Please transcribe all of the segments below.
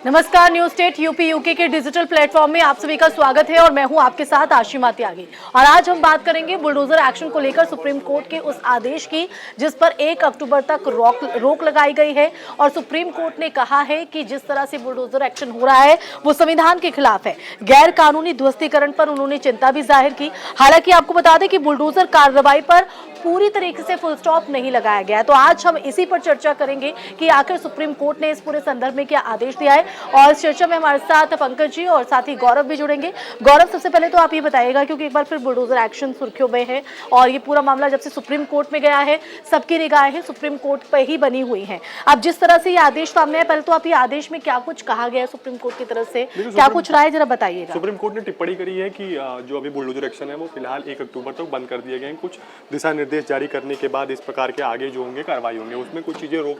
नमस्कार, news state UP UK के digital platform में आप सभी का स्वागत है और मैं हूं आपके साथ आशिमा त्यागी। और आज हम बात करेंगे बुलडोजर एक्शन को लेकर सुप्रीम कोर्ट के उस आदेश की जिस पर 1 अक्टूबर तक रोक लगाई गई है। और सुप्रीम कोर्ट ने कहा है कि जिस तरह से बुलडोजर एक्शन हो रहा है वो संविधान के खिलाफ है। गैर कानूनी ध्वस्तीकरण पर उन्होंने चिंता भी जाहिर की। हालांकि आपको बता दें कि बुलडोजर कार्रवाई पर पूरी तरीके से फुल स्टॉप नहीं लगाया गया है। तो आज हम इसी पर चर्चा करेंगे कि आखिर सुप्रीम कोर्ट ने इस पूरे संदर्भ में क्या आदेश दिया है। और इस चर्चा में हमारे साथ पंकज जी और साथ ही गौरव भी जुड़ेंगे। गौरव, सबसे पहले तो आप ये बताइएगा, क्योंकि एक बार फिर बुलडोजर एक्शन सुर्खियों में है और ये पूरा मामला जब से सुप्रीम कोर्ट में गया है सबकी निगाहें सुप्रीम कोर्ट पर ही बनी हुई है। अब जिस तरह से ये आदेश सामने है, पहले तो आप ये आदेश में क्या कुछ कहा गया है सुप्रीम कोर्ट की तरफ से, क्या कुछ रहा है, जरा बताइएगा। सुप्रीम कोर्ट ने टिप्पणी करी है कि जो अभी बुलडोजर एक्शन है वो फिलहाल 1 अक्टूबर तक बंद कर दिए गए हैं। कुछ दिशा निर्देश जारी करने के बाद इस प्रकार के आगे जो होंगे कार्रवाई होंगे। उसमें कुछ चीज़ें रोक,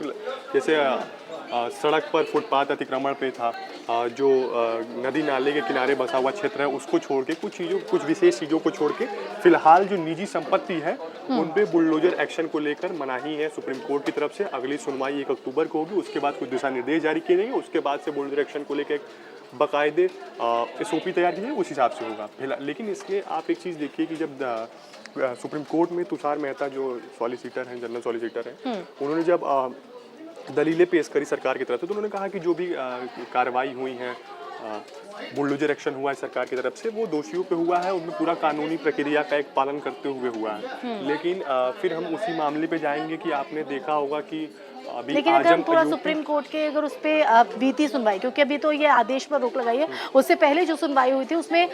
जैसे सड़क पर फुटपाथ अतिक्रमण पे था, जो नदी नाले के किनारे बसा हुआ क्षेत्र है उसको छोड़ के कुछ विशेष चीज़ों को छोड़ के फिलहाल जो निजी संपत्ति है उन पे बुलडोजर एक्शन को लेकर मनाही है सुप्रीम कोर्ट की तरफ से। अगली सुनवाई 1 अक्टूबर को होगी। उसके बाद कुछ दिशा निर्देश जारी किए जाएंगे। उसके बाद से बुलडोजर एक्शन को लेकर बाकायदे SOP तैयार की जाएगी, उस हिसाब से होगा। लेकिन इसके आप एक चीज़ देखिए कि जब सुप्रीम कोर्ट में तुषार मेहता जो सॉलिसिटर हैं, जनरल सॉलिसिटर हैं, उन्होंने जब दलीलें पेश करी सरकार की तरफ से, तो उन्होंने कहा कि जो भी कार्रवाई हुई है, बुलडोजर एक्शन हुआ है सरकार की तरफ से, वो दोषियों पे हुआ है, उनमें पूरा कानूनी प्रक्रिया का एक पालन करते हुए हुआ है। लेकिन फिर हम उसी मामले पे जाएंगे कि आपने देखा होगा कि अभी लेकिन अगर हम थोड़ा सुप्रीम कोर्ट के अगर उस पर बीती सुनवाई, क्योंकि अभी तो ये आदेश पर रोक लगाई है, उससे पहले जो सुनवाई हुई थी उसमें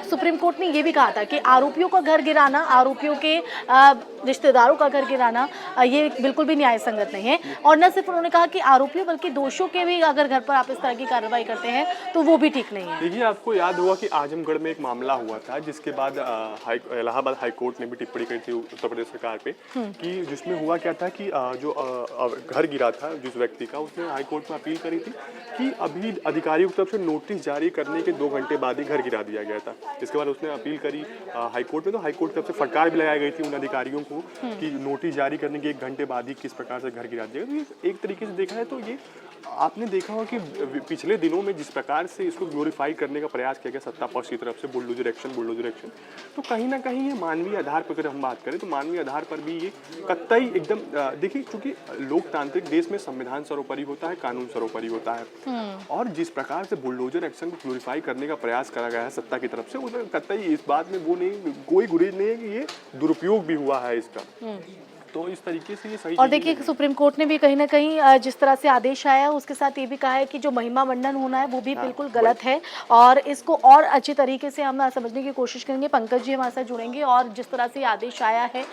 सुप्रीम कोर्ट ने ये भी कहा था कि आरोपियों का घर गिराना, आरोपियों के रिश्तेदारों का घर गिराना ये बिल्कुल भी न्याय संगत नहीं है। और न सिर्फ उन्होंने कहा कि आरोपियों बल्कि दोषियों के भी अगर घर पर आप इस तरह की कार्रवाई करते हैं तो वो भी ठीक नहीं है। देखिए, आपको याद होगा कि आजमगढ़ में एक मामला हुआ था जिसके बाद इलाहाबाद हाईकोर्ट ने भी टिप्पणी करी थी उत्तर प्रदेश सरकार पे, कि जिसमें हुआ क्या था कि जो घर गिरा था जिस व्यक्ति का, उसने हाईकोर्ट में अपील करी थी कि अभी अधिकारियों की तरफ से नोटिस जारी करने के 2 घंटे बाद ही घर गिरा दिया गया था। इसके बाद उसने अपील करी हाईकोर्ट में, तो हाईकोर्ट की तरफ से फटकार भी लगाई गई थी उन अधिकारियों को कि नोटिस जारी करने के 1 घंटे बाद ही किस प्रकार से घर गिरा दिया गया। तो एक तरीके से देखा है तो ये आपने देखा होगा कि पिछले दिनों में जिस प्रकार से इसको ग्लोरीफाई करने का प्रयास किया गया सत्ता पक्ष की तरफ से, बुलडोजर एक्शन, तो कहीं ना कहीं ये मानवीय आधार पर अगर हम बात करें तो मानवीय आधार पर भी ये कतई एकदम देखिए, क्योंकि लोकतांत्रिक देश में संविधान सर्वोपरि होता है, कानून सर्वोपरि होता है। और जिस प्रकार से बुलडोजर एक्शन को ग्लोरीफाई करने का प्रयास करा गया है सत्ता की तरफ से, उसमें कतई इस बात में वो नहीं, कोई गुरेज नहीं है कि ये दुरुपयोग भी हुआ है इसका। तो इस तरीके से ये सही। और देखिए, सुप्रीम कोर्ट ने भी कहीं ना कहीं जिस तरह से आदेश आया उसके साथ ये भी कहा है कि जो महिमा मंडन होना है वो भी बिल्कुल गलत है और इसको और अच्छे तरीके से हम समझने की कोशिश करेंगे। पंकज जी हमारे साथ जुड़ेंगे। और जिस तरह से आदेश आया है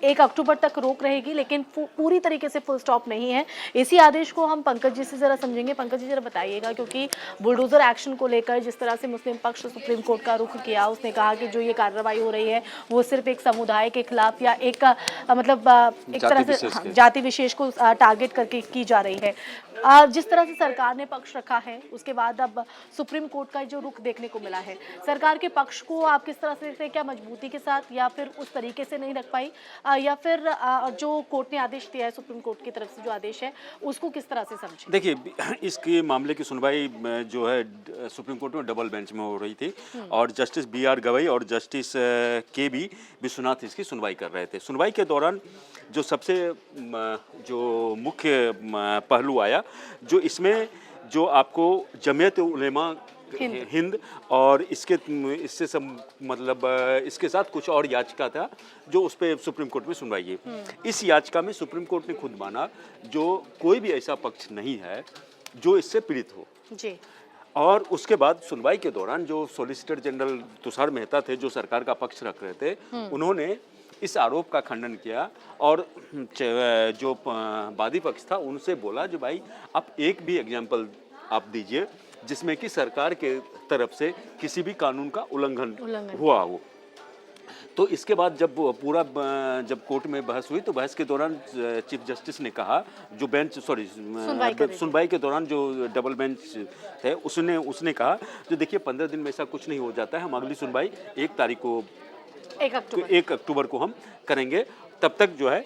1 अक्टूबर तक रोक रहेगी, लेकिन पूरी तरीके से फुल स्टॉप नहीं है। इसी आदेश को हम पंकज जी से जरा समझेंगे। पंकज जी जरा बताइएगा, क्योंकि बुलडोजर एक्शन को लेकर जिस तरह से मुस्लिम पक्ष सुप्रीम कोर्ट का रुख किया, उसने कहा कि जो ये कार्रवाई हो रही है वो सिर्फ एक समुदाय के खिलाफ या एक एक तरह से जाति विशेष को टारगेट करके की जा रही है। जिस तरह से सरकार ने पक्ष रखा है उसके बाद अब सुप्रीम कोर्ट का जो रुख देखने को मिला है, सरकार के पक्ष को आप किस तरह से देखते हैं? क्या मजबूती के साथ या फिर उस तरीके से नहीं रख पाई, या फिर जो कोर्ट ने आदेश दिया है, सुप्रीम कोर्ट की तरफ से जो आदेश है उसको किस तरह से समझे? देखिए, इसके मामले की सुनवाई जो है सुप्रीम कोर्ट में डबल बेंच में हो रही थी और जस्टिस BR गवई और जस्टिस KB विश्वनाथ इसकी सुनवाई कर रहे थे। सुनवाई के दौरान जो सबसे जो मुख्य पहलू आया, जो इसमें जो आपको जमीयत उलेमा हिंद और इससे सब मतलब इसके साथ कुछ और याचिका था जो उस पर सुप्रीम कोर्ट में सुनवाई है। इस याचिका में सुप्रीम कोर्ट ने खुद माना जो कोई भी ऐसा पक्ष नहीं है जो इससे पीड़ित हो जी। और उसके बाद सुनवाई के दौरान जो सॉलिसिटर जनरल तुषार मेहता थे, जो सरकार का पक्ष रख रहे थे, उन्होंने इस आरोप का खंडन किया और जो वादी पक्ष था उनसे बोला जो भाई आप एक भी एग्जाम्पल आप दीजिए जिसमें कि सरकार के तरफ से किसी भी कानून का उल्लंघन हुआ हो। तो इसके बाद जब कोर्ट में बहस हुई तो बहस के दौरान चीफ जस्टिस ने कहा, जो बेंच सुनवाई के दौरान जो डबल बेंच थे उसने कहा जो देखिए 15 दिन में ऐसा कुछ नहीं हो जाता है, हम अगली सुनवाई 1 अक्टूबर को हम करेंगे। तब तक जो है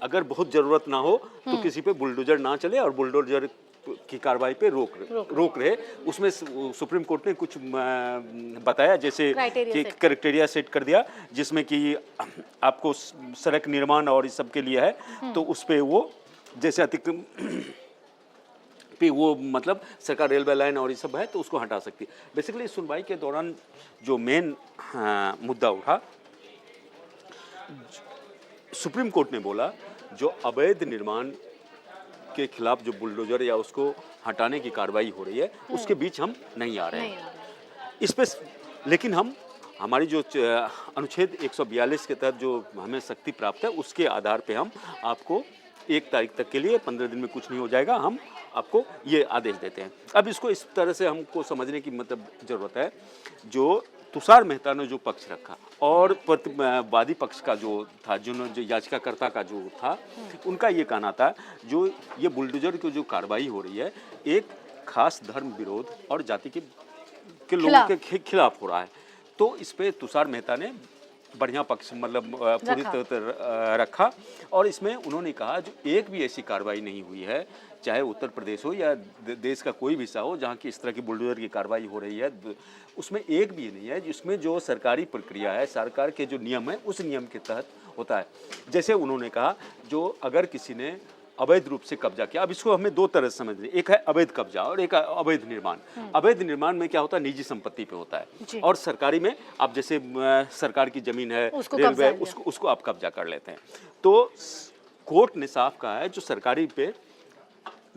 अगर बहुत ज़रूरत ना हो तो किसी पे बुलडोजर ना चले और बुलडोजर की कार्रवाई पे रोक रहे। उसमें सुप्रीम कोर्ट ने कुछ बताया, जैसे कि क्राइटेरिया सेट कर दिया, जिसमें कि आपको सड़क निर्माण और इस सब के लिए है तो उस पे वो जैसे अतिक्रम पे वो मतलब सरकार रेलवे लाइन और ये सब है तो उसको हटा सकती है। बेसिकली सुनवाई के दौरान जो मेन मुद्दा उठा, सुप्रीम कोर्ट ने बोला जो अवैध निर्माण के खिलाफ जो बुलडोजर या उसको हटाने की कार्रवाई हो रही है उसके बीच हम नहीं आ रहे हैं इस पे। लेकिन हमारी जो अनुच्छेद 142 के तहत जो हमें शक्ति प्राप्त है उसके आधार पे हम आपको 1 तारीख तक के लिए 15 दिन में कुछ नहीं हो जाएगा, हम आपको ये आदेश देते हैं। अब इसको इस तरह से हमको समझने की मतलब ज़रूरत है, जो तुषार मेहता ने जो पक्ष रखा और वादी पक्ष का जो था, जो याचिकाकर्ता का जो था, उनका ये कहना था जो ये बुलडोजर की जो कार्रवाई हो रही है एक खास धर्म विरोध और जाति के लोगों के खिलाफ हो रहा है। तो इस पे तुषार मेहता ने बढ़िया पक्ष मतलब पूरी तरह रखा और इसमें उन्होंने कहा जो एक भी ऐसी कार्रवाई नहीं हुई है, चाहे उत्तर प्रदेश हो या देश का कोई भी हिस्सा हो जहाँ की इस तरह की बुलडोजर की कार्रवाई हो रही है, उसमें एक भी नहीं है जिसमें जो सरकारी प्रक्रिया है, सरकार के जो नियम है उस नियम के तहत होता है। जैसे उन्होंने कहा जो अगर किसी ने अवैध रूप से कब्जा किया, अब इसको हमें 2 तरह से समझ लें, एक है अवैध कब्जा और एक है अवैध निर्माण। अवैध निर्माण में क्या होता है, निजी संपत्ति पे होता है और सरकारी में आप जैसे सरकार की जमीन है, रेलवे, उसको आप कब्जा कर लेते हैं। तो कोर्ट ने साफ कहा है जो सरकारी पे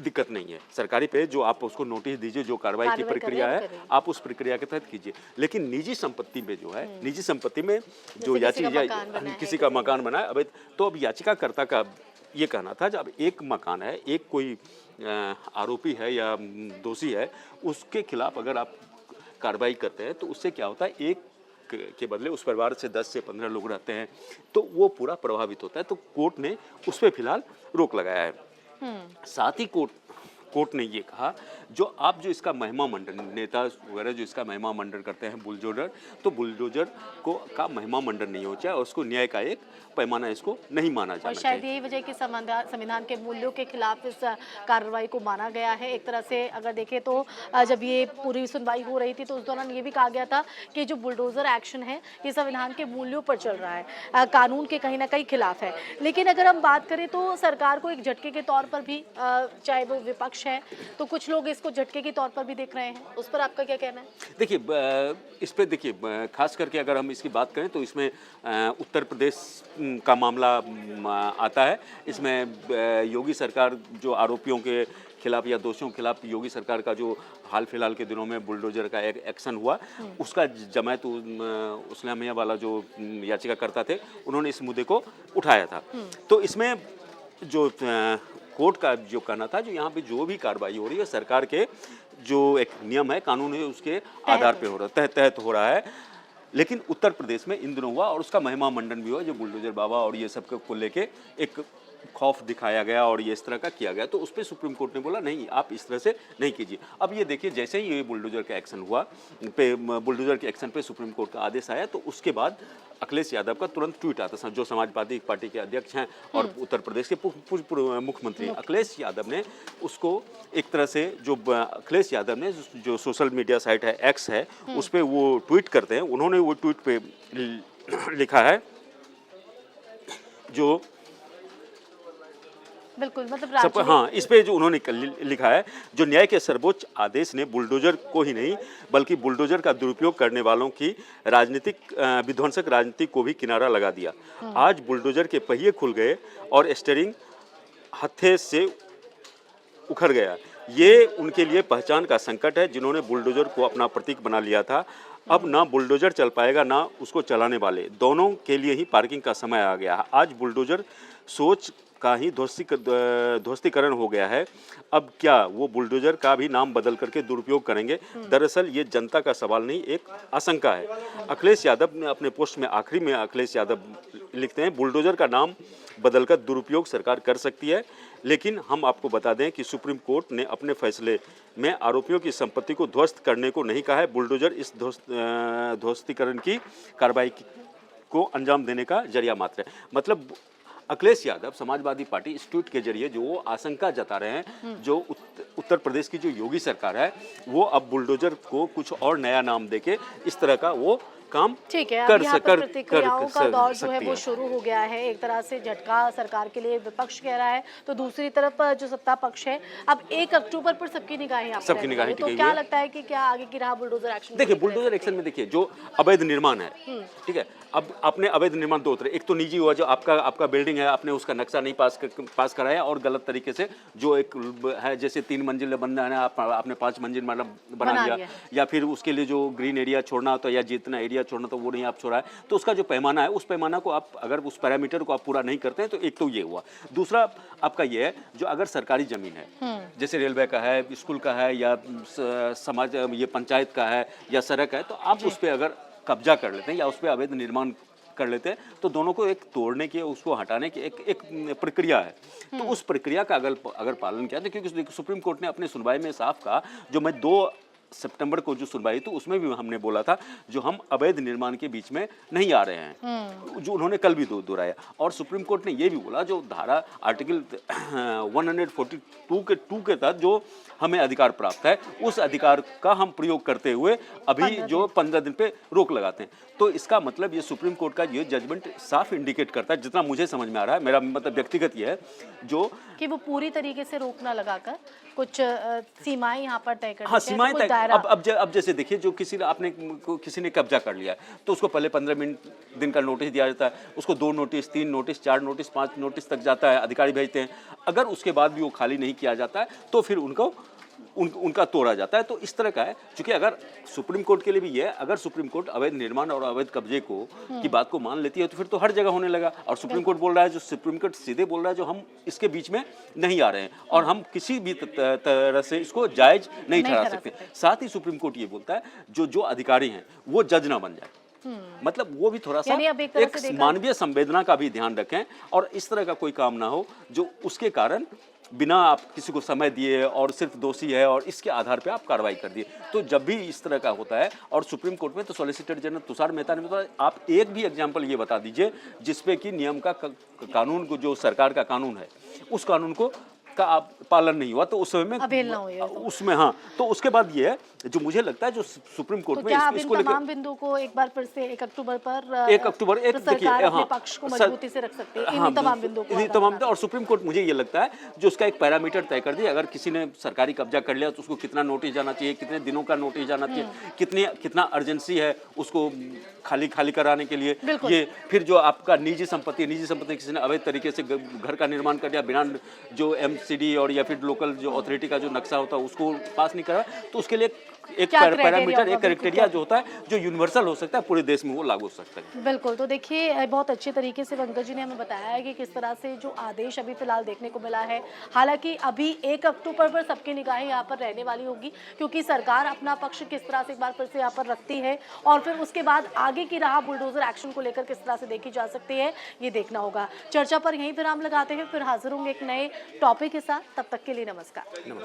दिक्कत नहीं है, सरकारी पे जो आप उसको नोटिस दीजिए, जो कार्रवाई की प्रक्रिया है आप उस प्रक्रिया के तहत कीजिए। लेकिन निजी संपत्ति में जो है, निजी संपत्ति में जो किसी का मकान बना है अवैध, तो अब याचिकाकर्ता का ये कहना था जब एक मकान है, एक कोई आरोपी है या दोषी है, उसके खिलाफ अगर आप कार्रवाई करते हैं तो उससे क्या होता है, एक के बदले उस परिवार से 10 से 15 लोग रहते हैं तो वो पूरा प्रभावित होता है। तो कोर्ट ने उस पर फिलहाल रोक लगाया है। साथ ही कोर्ट ने ये कहा जो आप जो इसका महिमा मंडन, नेता वगैरह जो इसका महिमा मंडन करते हैं बुलडोजर, तो बुलडोजर को का महिमा मंडन नहीं हो चाहे और उसको न्याय का एक पैमाना इसको नहीं माना जाना चाहिए। शायद यही वजह कि संविधान के मूल्यों के खिलाफ इस कार्रवाई को माना गया है। एक तरह से अगर देखें तो जब ये पूरी सुनवाई हो रही थी तो उस दौरान ये भी कहा गया था कि जो बुलडोजर एक्शन है ये संविधान के मूल्यों पर चल रहा है, कानून के कहीं ना कहीं खिलाफ है। लेकिन अगर हम बात करें तो सरकार को एक झटके के तौर पर भी, चाहे वो विपक्ष है तो कुछ लोग इसको झटके के तौर पर भी देख रहे हैं, उस पर आपका क्या कहना है? देखिए इस पे देखिए खास करके अगर हम इसकी बात करें तो इसमें उत्तर प्रदेश का मामला आता है। इसमें योगी सरकार जो आरोपियों के खिलाफ या दोषियों के खिलाफ योगी सरकार का जो हाल फिलहाल के दिनों में बुलडोजर का एक एक्शन हुआ, उसका जमायत इस्लामिया वाला जो याचिकाकर्ता थे उन्होंने इस मुद्दे को उठाया था। तो इसमें जो कोर्ट का जो कहना था जो यहाँ पे जो भी कार्रवाई हो रही है सरकार के जो एक नियम है, कानून है, उसके आधार पे हो रहा है, तहत हो रहा है। लेकिन उत्तर प्रदेश में इन दिनों हुआ और उसका महिमा मंडन भी हुआ, जो बुलडोजर बाबा और ये सब को लेके एक खौफ दिखाया गया और ये इस तरह का किया गया। तो उस पर सुप्रीम कोर्ट ने बोला नहीं, आप इस तरह से नहीं कीजिए। अब ये देखिए जैसे ही ये बुलडोजर का एक्शन हुआ, बुलडोजर के एक्शन पे सुप्रीम कोर्ट का आदेश आया तो उसके बाद अखिलेश यादव का तुरंत ट्वीट आता था, जो समाजवादी पार्टी के अध्यक्ष हैं और उत्तर प्रदेश के पूर्व मुख्यमंत्री अखिलेश यादव ने उसको एक तरह से, जो अखिलेश यादव ने जो सोशल मीडिया साइट है एक्स है उस पर वो ट्वीट करते हैं, उन्होंने वो ट्वीट पे लिखा है जो बिल्कुल मतलब हाँ, इस पे जो उन्होंने लिखा है जो न्याय के सर्वोच्च आदेश ने बुलडोजर को ही नहीं बल्कि बुलडोजर का दुरुपयोग करने वालों की राजनीतिक विध्वंसक राजनीति को भी किनारा लगा दिया। आज बुलडोजर के पहिए खुल गए और स्टीयरिंग हत्थे से उखड़ गया। ये उनके लिए पहचान का संकट है जिन्होंने बुलडोजर को अपना प्रतीक बना लिया था। अब ना बुलडोजर चल पाएगा ना उसको चलाने वाले, दोनों के लिए ही पार्किंग का समय आ गया। आज बुलडोजर सोच का ही ध्वस्तीकरण हो गया है। अब क्या वो बुलडोजर का भी नाम बदल करके दुरुपयोग करेंगे? दरअसल ये जनता का सवाल नहीं, एक आशंका है। अखिलेश यादव ने अपने पोस्ट में आखिरी में अखिलेश यादव लिखते हैं बुलडोजर का नाम बदलकर दुरुपयोग सरकार कर सकती है, लेकिन हम आपको बता दें कि सुप्रीम कोर्ट ने अपने फैसले में आरोपियों की संपत्ति को ध्वस्त करने को नहीं कहा है। बुलडोजर इस ध्वस्तीकरण की कार्रवाई को अंजाम देने का जरिया मात्र है। मतलब अखिलेश यादव समाजवादी पार्टी इस ट्वीट के जरिए जो वो आशंका जता रहे हैं, जो उत्तर प्रदेश की जो योगी सरकार है वो अब बुलडोजर को कुछ और नया नाम देके इस तरह का वो काम ठीक है, कर अब यहाँ पर कर प्रतिक्रियाओं का कर दौर जो है सकती वो है। शुरू हो गया है। एक तरह से झटका सरकार के लिए विपक्ष कह रहा है, तो दूसरी तरफ जो सत्ता पक्ष है, अब 1 अक्टूबर पर सबकी निगाहें आप सबकी निगाहें तो टिकी क्या हुई है। लगता है कि क्या आगे की राह बुलडोजर एक्शन को देखिए लेकर बुलडोजर है? एक्शन में देखिए जो अवैध निर्माण है, ठीक है, अब आपने अवैध निर्माण दो तरह, एक तो निजी हुआ जो आपका बिल्डिंग है, आपने उसका नक्शा नहीं पास कराया और गलत तरीके से जो एक है जैसे 3 मंजिल बनना है आपने 5 मंजिल मतलब बना लिया, या फिर उसके लिए जो ग्रीन एरिया छोड़ना होता है या जितना एरिया छोड़ना तो वो नहीं आप छोड़ा है, तो उसका जो पैमाना है उस पैमाना को आप अगर उस पैरामीटर को आप पूरा नहीं करते हैं तो एक तो ये हुआ। दूसरा आपका ये है जो अगर सरकारी जमीन है जैसे रेलवे का है, स्कूल का है या समाज ये पंचायत का है या सड़क है, तो आप उस पर अगर कब्जा कर लेते हैं या उस पर अवैध निर्माण कर लेते हैं तो दोनों को एक तोड़ने की उसको हटाने की एक प्रक्रिया है। तो उस प्रक्रिया का अगर पालन किया तो क्योंकि सुप्रीम कोर्ट ने अपनी सुनवाई में साफ कहा, जो मैं 2 सितंबर को जो सुनवाई तो उसमें भी हमने बोला था जो हम अवैध निर्माण के बीच में नहीं आ रहे हैं, जो उन्होंने कल भी दोहराया। और सुप्रीम कोर्ट ने ये भी बोला जो धारा आर्टिकल 142 के 2 के तहत जो हमें अधिकार प्राप्त है उस अधिकार का हम प्रयोग करते हुए अभी जो 15 दिन पे रोक लगाते हैं। तो इसका मतलब ये सुप्रीम कोर्ट का ये जजमेंट साफ इंडिकेट करता है, जितना मुझे समझ में आ रहा है, मेरा मतलब व्यक्तिगत ये है जो कि वो पूरी तरीके से रोक ना लगाकर कुछ सीमाएं यहाँ पर तय कर हाँ देते हैं, सीमाएं तो तय। कुछ दायरा। अब जैसे देखिए जो किसी ने कब्जा कर लिया है तो उसको पहले 15 दिन का नोटिस दिया जाता है, उसको 2 नोटिस 3 नोटिस 4 नोटिस 5 नोटिस तक जाता है, अधिकारी भेजते हैं। अगर उसके बाद भी वो खाली नहीं किया जाता है तो फिर उनका तोड़ा जाता है। तो इस तरह का है, क्योंकि अगर सुप्रीम कोर्ट के लिए भी ये है, अगर सुप्रीम कोर्ट अवैध निर्माण और अवैध कब्जे को की बात को मान लेती है तो फिर तो हर जगह होने लगा। और सुप्रीम कोर्ट बोल रहा है, जो सुप्रीम कोर्ट सीधे बोल रहा है जो हम इसके बीच में नहीं आ रहे हैं और हम किसी भी तरह से इसको जायज नहीं ठहरा सकते। साथ ही सुप्रीम कोर्ट ये बोलता है जो अधिकारी हैं वो जज ना बन जाए, मतलब वो भी थोड़ा सा एक मानवीय संवेदना का भी ध्यान रखें और इस तरह का कोई काम ना हो जो उसके कारण बिना आप किसी को समय दिए और सिर्फ दोषी है और इसके आधार पे आप कार्रवाई कर दिए। तो जब भी इस तरह का होता है और सुप्रीम कोर्ट में तो सॉलिसिटर जनरल तुषार मेहता ने बताया, आप एक भी एग्जाम्पल ये बता दीजिए जिसपे कि नियम का कानून को जो सरकार का कानून है उस कानून को का आप पालन नहीं हुआ तो उस समय में अवहेलना हुई है उसमें। हाँ, तो उसके बाद ये है जो मुझे लगता है जो सुप्रीम कोर्ट में इसको तमाम बिंदु को एक बार फिर से 1 अक्टूबर पर 1 अक्टूबर एक देखिए अपने पक्ष को मजबूती से रख सकती है इन तमाम बिंदु को, इन तमाम। और सुप्रीम कोर्ट मुझे ये लगता है जो उसका एक पैरामीटर तय कर दिया, अगर किसी ने सरकारी कब्जा कर लिया तो उसको कितना नोटिस जाना चाहिए, कितने दिनों का नोटिस जाना चाहिए, कितना अर्जेंसी है उसको खाली कराने के लिए। ये फिर जो आपका निजी संपत्ति किसी ने अवैध तरीके से घर का निर्माण कर दिया बिना जो MCD और या फिर लोकल जो अथॉरिटी का जो नक्शा होता है उसको पास नहीं करा, तो उसके लिए एक पैरामीटर एक क्राइटेरिया जो होता है जो यूनिवर्सल हो सकता है, पूरे देश में वो लागू हो सकता है। बिल्कुल, तो देखिए बहुत अच्छे तरीके से पंकज जी ने हमें बताया है कि किस तरह से जो आदेश अभी फिलहाल देखने को मिला है। हालांकि अभी 1 अक्टूबर पर सबकी निगाहें यहाँ पर रहने वाली होगी क्योंकि सरकार अपना पक्ष किस तरह से एक बार फिर से यहाँ पर रखती है और फिर उसके बाद आगे की राह बुलडोजर एक्शन को लेकर किस तरह से देखी जा सकती है ये देखना होगा। चर्चा पर यहीं विराम लगाते हैं, फिर हाजिर होंगे एक नए टॉपिक के साथ। तब तक के लिए नमस्कार।